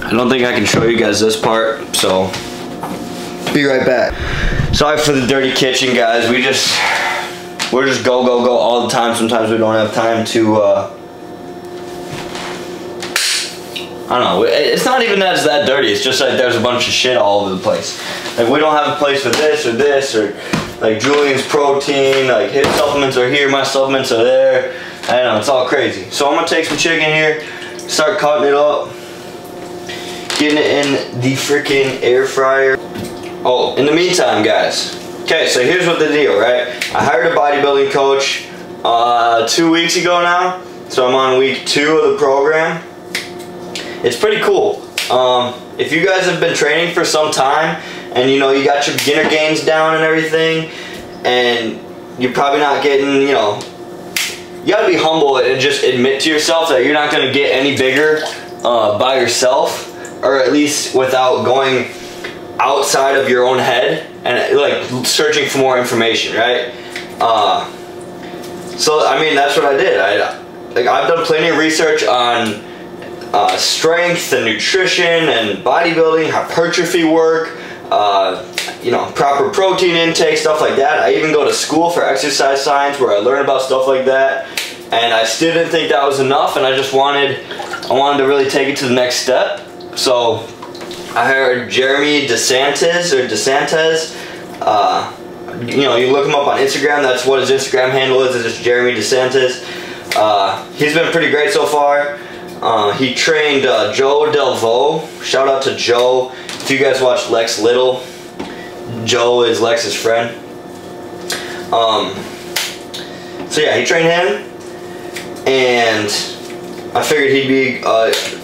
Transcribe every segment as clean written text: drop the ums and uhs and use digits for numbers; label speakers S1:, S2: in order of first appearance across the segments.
S1: I don't think I can show you guys this part, so be right back. Sorry for the dirty kitchen, guys. We're just go all the time. Sometimes we don't have time to I don't know, it's not even that it's that dirty, it's just like there's a bunch of shit all over the place. Like we don't have a place for this, or like Julian's protein, like his supplements are here, my supplements are there. I don't know, it's all crazy. So I'm gonna take some chicken here, start cutting it up, getting it in the freaking air fryer. Oh, in the meantime, guys, okay, so here's what the deal, right? I hired a bodybuilding coach 2 weeks ago now, so I'm on week 2 of the program. It's pretty cool. If you guys have been training for some time and you know you got your beginner gains down and everything, and you're probably not getting, you know, you gotta be humble and just admit to yourself that you're not gonna get any bigger by yourself, or at least without going outside of your own head and like searching for more information, right? So I mean, that's what I did. I've done plenty of research on strength and nutrition and bodybuilding, hypertrophy work, you know, proper protein intake, stuff like that. I even go to school for exercise science where I learn about stuff like that, and I still didn't think that was enough, and I wanted to really take it to the next step. So I hired Jeremy DeSantis. You know, you look him up on Instagram. That's what his Instagram handle is. It's just Jeremy DeSantis. He's been pretty great so far. He trained Joe Delvaux. Shout out to Joe. If you guys watch Lex Little, Joe is Lex's friend. So yeah, he trained him, and I figured he'd be,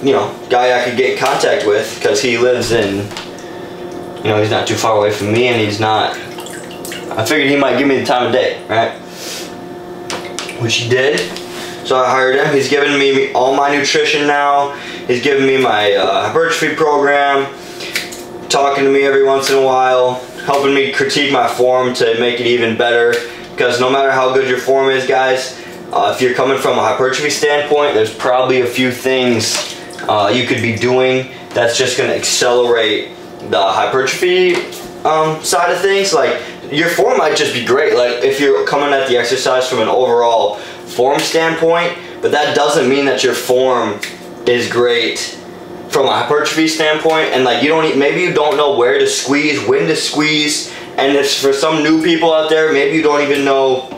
S1: you know, guy I could get in contact with, because he lives in, you know, he's not too far away from me, and he's not. I figured he might give me the time of day, right? Which he did. So I hired him. He's giving me all my nutrition now. He's giving me my hypertrophy program, talking to me every once in a while, helping me critique my form to make it even better. Because no matter how good your form is, guys, if you're coming from a hypertrophy standpoint, there's probably a few things you could be doing that's just going to accelerate the hypertrophy side of things. Like, your form might just be great, like if you're coming at the exercise from an overall form standpoint, but that doesn't mean that your form is great from a hypertrophy standpoint. And like, maybe you don't know where to squeeze, when to squeeze, and it's for some new people out there, maybe you don't even know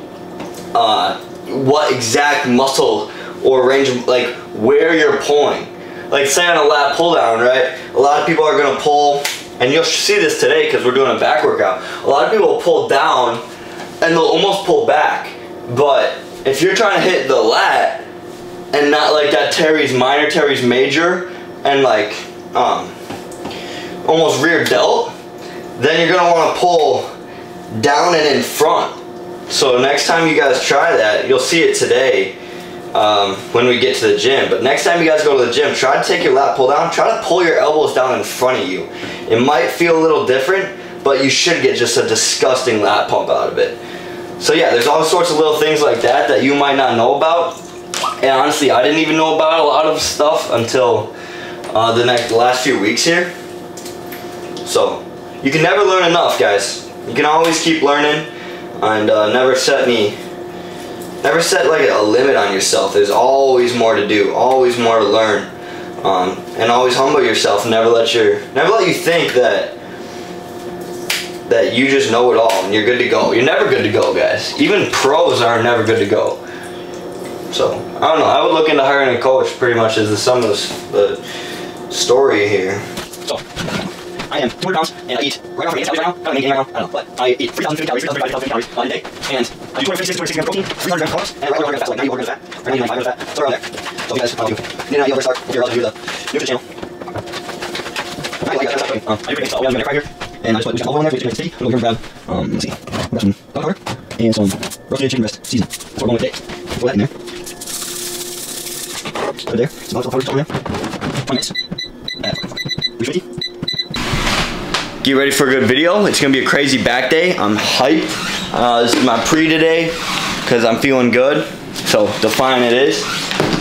S1: what exact muscle or range of, like, where you're pulling. Like, say on a lat pull down, right? A lot of people are gonna pull, and you'll see this today because we're doing a back workout. A lot of people pull down and they'll almost pull back. But if you're trying to hit the lat and not like that teres minor, teres major, and like almost rear delt, then you're gonna want to pull down and in front. So next time you guys try that, you'll see it today when we get to the gym. But next time you guys go to the gym, try to take your lat pull down. Try to pull your elbows down in front of you. It might feel a little different, but you should get just a disgusting lat pump out of it. So yeah, there's all sorts of little things like that that you might not know about. And honestly, I didn't even know about a lot of stuff until the last few weeks here. So you can never learn enough, guys. You can always keep learning, and never set like a limit on yourself. There's always more to do, always more to learn, and always humble yourself. Never let you think that you just know it all and you're good to go. You're never good to go, guys. Even pros are never good to go. So I don't know. I would look into hiring a coach pretty much as the sum of the story here. So I am 200 pounds and I eat right off my calories right now. I'm not eating right now. I don't know, but I eat 3,050 calories, 3,050 calories a day, and I do 256 grams of protein, 300 grams of carbs, and right around grams of fat, like 94 grams of fat, or 95 grams of fat. So around there. So if you guys want to need an idea where to start, if you're relative to the nutrition channel. I do pretty so we have an air fryer here, and I just put olive oil in there to make it tasty. I'm going to grab, let's see, we got some gunpowder and some roasted chicken breast season. That's what we're going with today. Throw that in there. Put it there. Some olive powder in there. 20 minutes. 350. Get ready for a good video. It's gonna be a crazy back day. I'm hyped. This is my pre today because I'm feeling good. So define it is.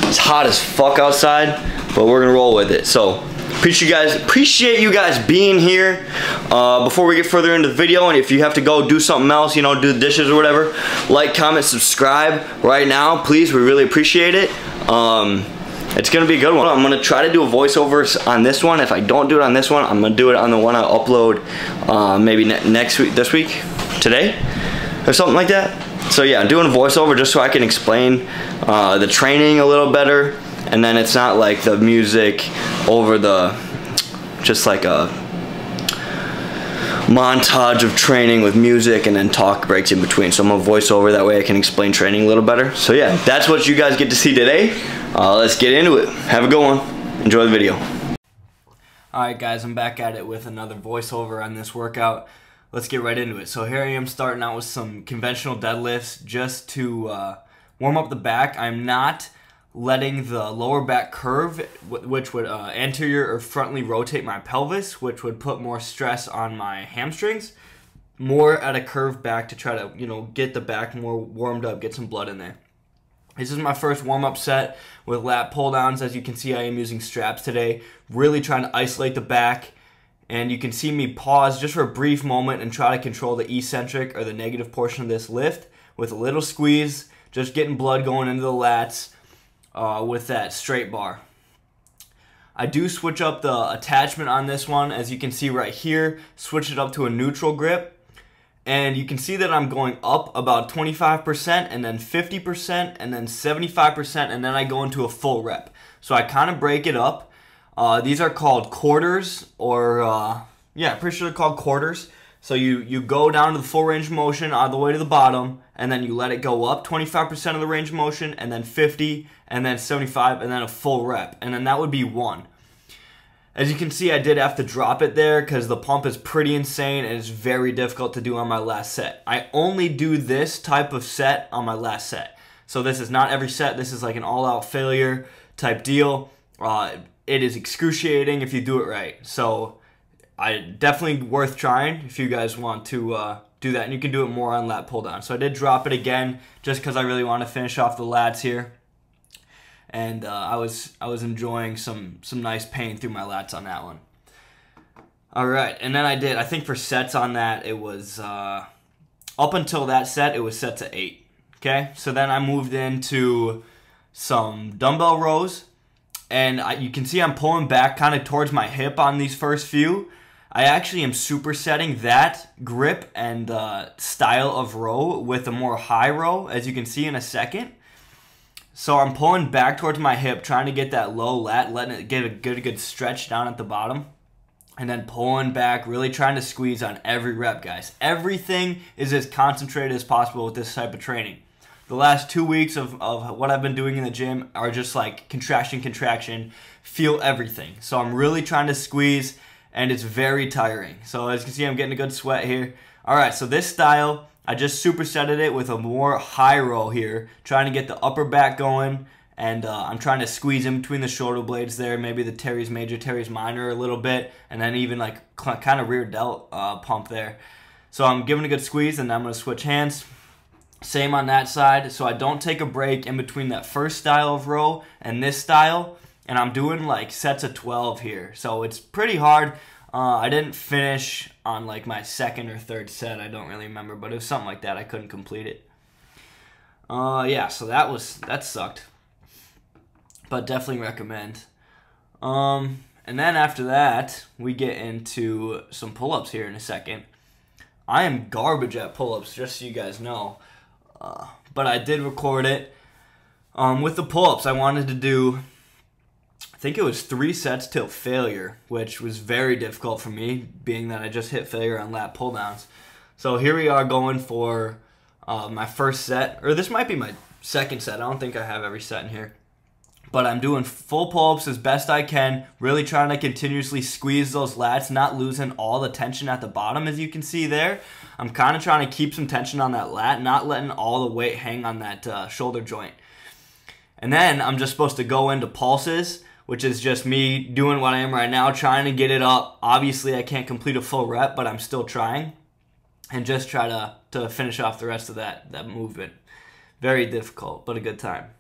S1: It's hot as fuck outside, but we're gonna roll with it. So Appreciate you guys being here. Before we get further into the video, and if you have to go do something else, you know, do the dishes or whatever, like, comment, subscribe right now, please. We really appreciate it. It's gonna be a good one. I'm gonna try to do a voiceover on this one. If I don't do it on this one, I'm gonna do it on the one I upload maybe next week, this week, today, or something like that. So yeah, I'm doing a voiceover just so I can explain the training a little better, and then it's not like the music over the, just like a montage of training with music and then talk breaks in between. So I'm gonna voice over, that way I can explain training a little better. So yeah, that's what you guys get to see today. Let's get into it. Have a good one. Enjoy the video. Alright guys, I'm back at it with another voiceover on this workout. Let's get right into it. So here I am starting out with some conventional deadlifts just to warm up the back. I'm not letting the lower back curve, which would anterior or frontally rotate my pelvis, which would put more stress on my hamstrings. More at a curved back to try to, you know, get the back more warmed up, get some blood in there. This is my first warm-up set with lat pull-downs. As you can see, I am using straps today, really trying to isolate the back. And you can see me pause just for a brief moment and try to control the eccentric or the negative portion of this lift with a little squeeze, just getting blood going into the lats with that straight bar. I do switch up the attachment on this one, as you can see right here, switch it up to a neutral grip. And you can see that I'm going up about 25% and then 50% and then 75% and then I go into a full rep. So I kind of break it up. These are called quarters, or yeah, pretty sure they're called quarters. So you go down to the full range of motion all the way to the bottom, and then you let it go up 25% of the range of motion, and then 50, and then 75, and then a full rep. And then that would be 1. As you can see, I did have to drop it there because the pump is pretty insane and it's very difficult to do on my last set. I only do this type of set on my last set. So this is not every set. This is like an all-out failure type deal. It is excruciating if you do it right. So definitely worth trying if you guys want to do that. And you can do it more on lat pull down. So I did drop it again just because I really want to finish off the lats here. And I was enjoying some nice pain through my lats on that one. All right, and then I think for sets on that, it was, up until that set, it was set to 8, okay? So then I moved into some dumbbell rows, and you can see I'm pulling back kind of towards my hip on these first few. I actually am supersetting that grip and style of row with a more high row, as you can see in a second. So I'm pulling back towards my hip, trying to get that low lat, letting it get a good stretch down at the bottom. And then pulling back, really trying to squeeze on every rep, guys. Everything is as concentrated as possible with this type of training. The last 2 weeks of what I've been doing in the gym are just like contraction, feel everything. So I'm really trying to squeeze, and it's very tiring. So as you can see, I'm getting a good sweat here. All right, so this style, I just supersetted it with a more high row here, trying to get the upper back going, and I'm trying to squeeze in between the shoulder blades there, maybe the teres major, teres minor a little bit, and then even like kind of rear delt pump there. So I'm giving a good squeeze, and then I'm going to switch hands. Same on that side, so I don't take a break in between that first style of row and this style, and I'm doing like sets of 12 here, so it's pretty hard. I didn't finish on like my second or third set. I don't really remember, but it was something like that. I couldn't complete it. Yeah, so that sucked, but definitely recommend. And then after that, we get into some pull-ups here in a second. I am garbage at pull-ups, just so you guys know, but I did record it. With the pull-ups, I wanted to do, I think it was 3 sets till failure, which was very difficult for me, being that I just hit failure on lat pull-downs. So here we are going for my first set, or this might be my second set. I don't think I have every set in here. But I'm doing full pull-ups as best I can, really trying to continuously squeeze those lats, not losing all the tension at the bottom, as you can see there. I'm kind of trying to keep some tension on that lat, not letting all the weight hang on that shoulder joint. And then I'm just supposed to go into pulses, which is just me doing what I am right now, trying to get it up. Obviously, I can't complete a full rep, but I'm still trying. And just try to finish off the rest of that movement. Very difficult, but a good time.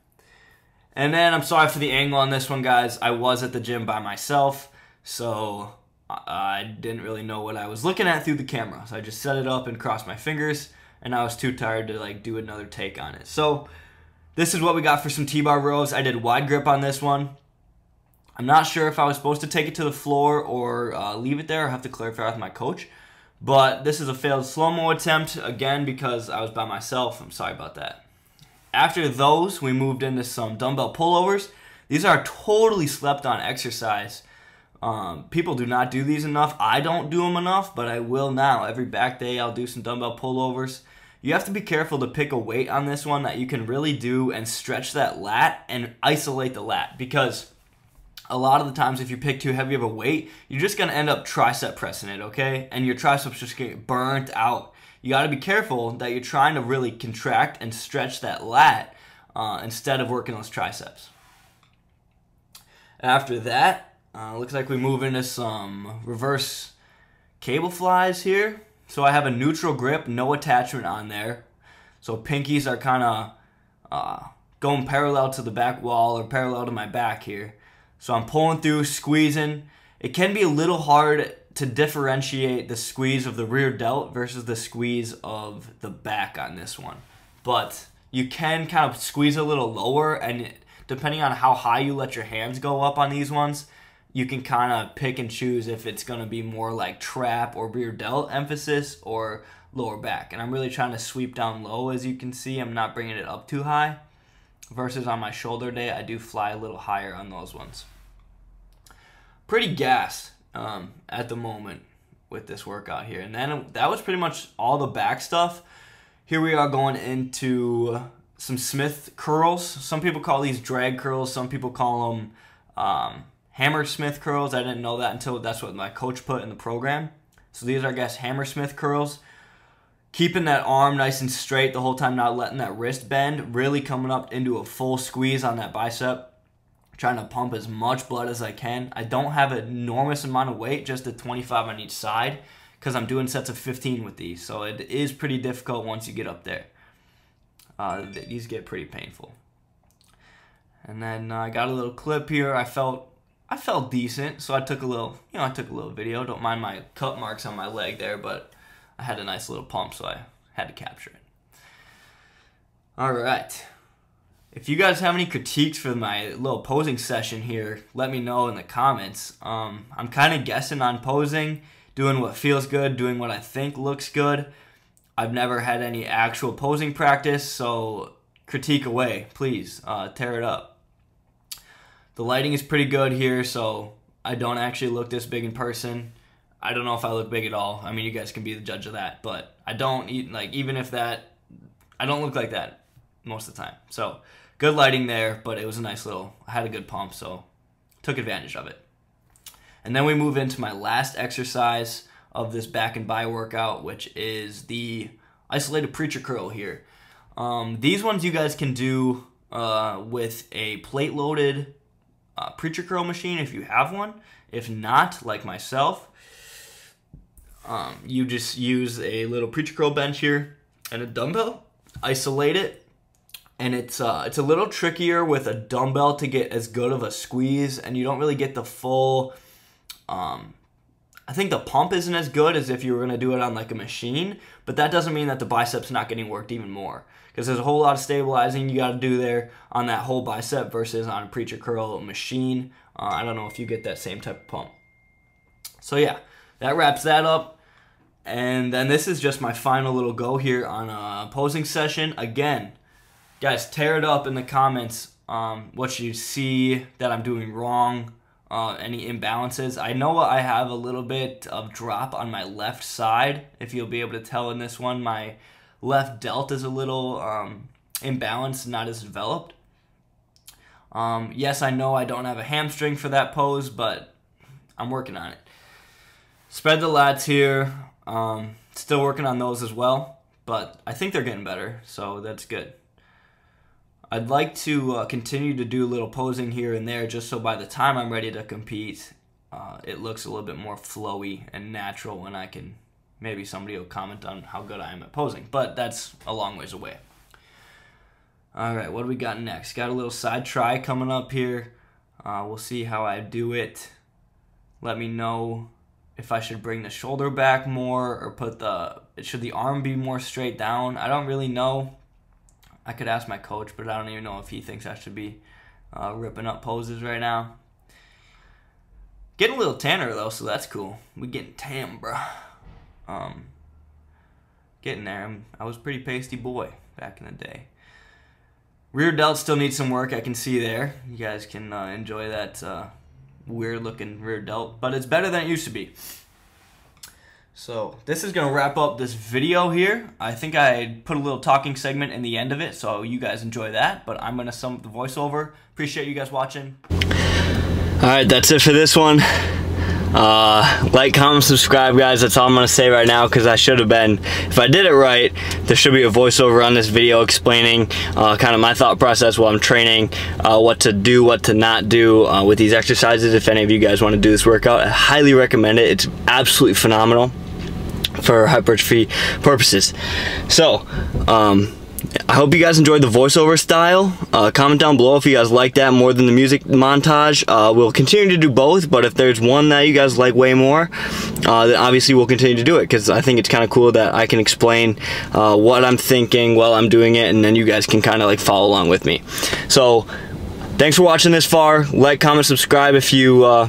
S1: And then, I'm sorry for the angle on this one, guys. I was at the gym by myself,
S2: so I didn't really know what I was looking at through the camera. So I just set it up and crossed my fingers, and I was too tired to like do another take on it. So this is what we got for some T-bar rows. I did wide grip on this one. I'm not sure if I was supposed to take it to the floor or leave it there. I'll have to clarify with my coach. But this is a failed slow-mo attempt, again, because I was by myself. I'm sorry about that. After those, we moved into some dumbbell pullovers. These are totally slept-on exercise. People do not do these enough. I don't do them enough, but I will now. Every back day, I'll do some dumbbell pullovers. You have to be careful to pick a weight on this one that you can really do and stretch that lat and isolate the lat, because a lot of the times if you pick too heavy of a weight, you're just going to end up tricep pressing it, okay? And your triceps just get burnt out. You got to be careful that you're trying to really contract and stretch that lat instead of working those triceps. After that, looks like we move into some reverse cable flies here. So I have a neutral grip, no attachment on there. So pinkies are kind of going parallel to the back wall or parallel to my back here. So I'm pulling through, squeezing. It can be a little hard to differentiate the squeeze of the rear delt versus the squeeze of the back on this one. But you can kind of squeeze a little lower, and depending on how high you let your hands go up on these ones, you can kind of pick and choose if it's going to be more like trap or rear delt emphasis or lower back. And I'm really trying to sweep down low, as you can see. I'm not bringing it up too high. Versus on my shoulder day, I do fly a little higher on those ones. Pretty gassed at the moment with this workout here. And then that was pretty much all the back stuff. Here we are going into some Smith curls. Some people call these drag curls. Some people call them Hammersmith curls. I didn't know that until that's what my coach put in the program. So these are, I guess, Hammersmith curls. Keeping that arm nice and straight the whole time, not letting that wrist bend, really coming up into a full squeeze on that bicep, trying to pump as much blood as I can. I don't have an enormous amount of weight, just a 25 on each side, because I'm doing sets of 15 with these, so it is pretty difficult once you get up there. These get pretty painful. And then I got a little clip here. I felt decent, so I took a little, video. Don't mind my cut marks on my leg there, but I had a nice little pump, so I had to capture it. All right. If you guys have any critiques for my little posing session here, let me know in the comments. I'm kind of guessing on posing, doing what feels good, doing what I think looks good. I've never had any actual posing practice, so critique away, please. Tear it up. The lighting is pretty good here, so I don't actually look this big in person. I don't know if I look big at all. I mean, you guys can be the judge of that, but I don't, even if that, I don't look like that most of the time. So good lighting there, but it was a nice little, I had a good pump, so took advantage of it. And then we move into my last exercise of this back and bi workout, which is the isolated preacher curl here. These ones you guys can do with a plate loaded preacher curl machine if you have one. If not, like myself, you just use a little preacher curl bench here and a dumbbell, isolate it, and it's a little trickier with a dumbbell to get as good of a squeeze, and you don't really get the full, I think the pump isn't as good as if you were going to do it on like a machine, but that doesn't mean that the bicep's not getting worked even more, because there's a whole lot of stabilizing you got to do there on that whole bicep versus on a preacher curl machine. I don't know if you get that same type of pump. So yeah, that wraps that up. And then this is just my final little go here on a posing session. Again, guys, tear it up in the comments what you see that I'm doing wrong, any imbalances. I know I have a little bit of drop on my left side. If you'll be able to tell in this one, my left delt is a little imbalanced, not as developed. Yes, I know I don't have a hamstring for that pose, but I'm working on it. Spread the lats here. Still working on those as well, but I think they're getting better, so that's good. I'd like to continue to do a little posing here and there, just so by the time I'm ready to compete, it looks a little bit more flowy and natural when I can, maybe somebody will comment on how good I am at posing, but that's a long ways away. All right, what do we got next? Got a little side try coming up here. We'll see how I do it. let me know if I should bring the shoulder back more or should the arm be more straight down. I don't really know. I could ask my coach, but I don't even know if he thinks I should be ripping up poses right now. Getting a little tanner though, so that's cool. We getting tan, bro. Getting there. I was a pretty pasty boy back in the day. Rear delt still needs some work, I can see there. You guys can enjoy that weird looking rear delt, but it's better than it used to be. So this is gonna wrap up this video here. I think I put a little talking segment in the end of it, so you guys enjoy that, but I'm gonna sum up the voiceover. Appreciate you guys watching. Alright, that's it for this one. Like, comment, subscribe, guys. That's all I'm gonna say right now, because I should have been, if I did it right, there should be a voiceover on this video explaining kind of my thought process while I'm training, what to do, what to not do with these exercises. If any of you guys want to do this workout, I highly recommend it. It's absolutely phenomenal for hypertrophy purposes. So I hope you guys enjoyed the voiceover style. Comment down below if you guys like that more than the music montage. We'll continue to do both, but if there's one that you guys like way more, then obviously we'll continue to do it, because I think it's kind of cool that I can explain what I'm thinking while I'm doing it, and then you guys can kind of like follow along with me. So thanks for watching this far. Like, comment, subscribe if you're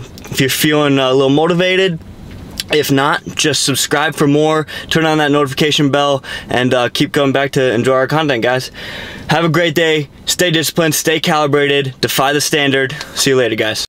S2: feeling a little motivated. If not, just subscribe for more, turn on that notification bell, and keep coming back to enjoy our content, guys. Have a great day, stay disciplined, stay calibrated, defy the standard. See you later, guys.